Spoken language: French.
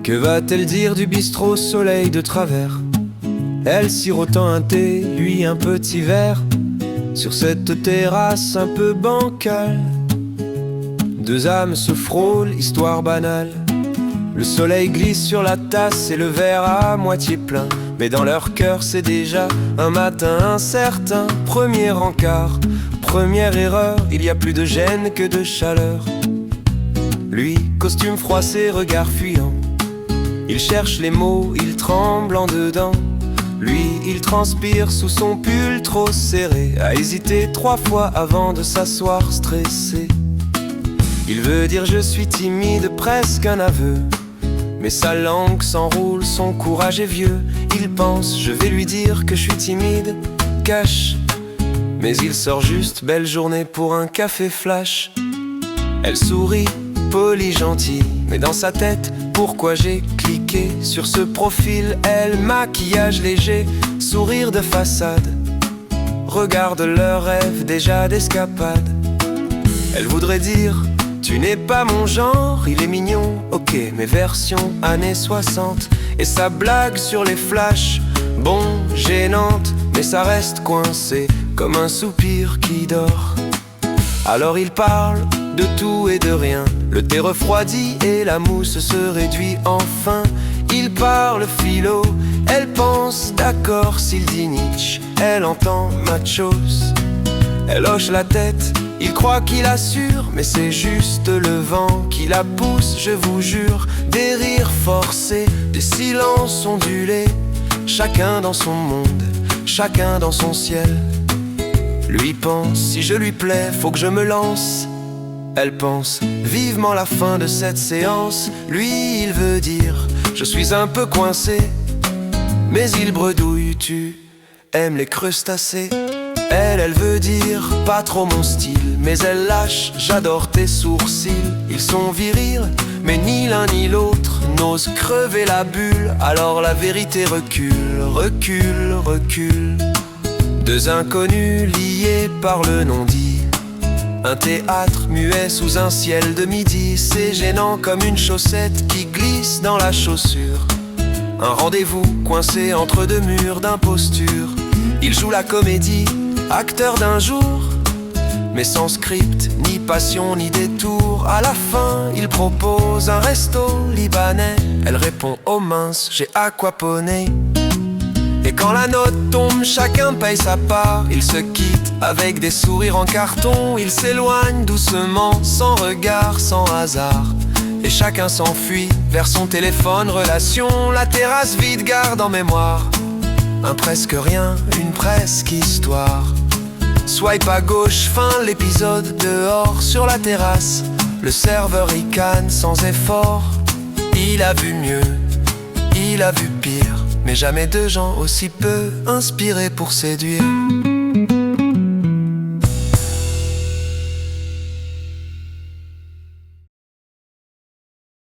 Que va-t-elle dire du bistrot soleil de travers? Elle sirotant un thé, lui un petit verre, sur cette terrasse un peu bancale. Deux âmes se frôlent, histoire banale. Le soleil glisse sur la tasse et le verre à moitié plein. Mais dans leur cœur c'est déjà un matin incertain. Premier encart, première erreur, il y a plus de gêne que de chaleur. Lui, costume froissé, regard fuyant, il cherche les mots, il tremble en dedans. Lui, il transpire sous son pull trop serré, a hésité 3 fois avant de s'asseoir stressé. Il veut dire je suis timide, presque un aveu, mais sa langue s'enroule, son courage est vieux. Il pense, je vais lui dire que je suis timide, cache. Mais il sort juste, belle journée pour un café flash. Elle sourit, polie, gentille, mais dans sa tête, pourquoi j'ai cliqué sur ce profil? Elle, maquillage léger, sourire de façade, regarde leur rêve déjà d'escapade. Elle voudrait dire, tu n'es pas mon genre, il est mignon, ok, mais version années 60. Et sa blague sur les flashs, bon, gênante, mais ça reste coincé, comme un soupir qui dort. Alors il parle de tout et de rien, le thé refroidit et la mousse se réduit enfin. Il parle philo, elle pense d'accord s'il dit Nietzsche, elle entend machos. Elle hoche la tête, il croit qu'il assure, mais c'est juste le vent qui la pousse, je vous jure. Des rires forcés, des silences ondulés, chacun dans son monde, chacun dans son ciel. Lui pense, si je lui plais, faut que je me lance. Elle pense, vivement la fin de cette séance. Lui, il veut dire, je suis un peu coincé, mais il bredouille, tu aimes les crustacés. Elle veut dire, pas trop mon style, mais elle lâche, j'adore tes sourcils. Ils sont virils, mais ni l'un ni l'autre n'ose crever la bulle. Alors la vérité recule, recule, recule. Deux inconnus liés par le non-dit, un théâtre muet sous un ciel de midi. C'est gênant comme une chaussette qui glisse dans la chaussure. Un rendez-vous coincé entre deux murs d'imposture. Il joue la comédie, acteur d'un jour, mais sans script, ni passion, ni détour. À la fin, il propose un resto libanais. Elle répond, oh mince, j'ai aquaponé. Et quand la note tombe, chacun paye sa part. Ils se quittent avec des sourires en carton. Ils s'éloignent doucement, sans regard, sans hasard. Et chacun s'enfuit vers son téléphone, relation. La terrasse vide garde en mémoire un presque rien, une presque histoire. Swipe à gauche, fin l'épisode, dehors sur la terrasse. Le serveur ricane sans effort. Il a vu mieux, il a vu pire, mais jamais deux gens aussi peu inspirés pour séduire.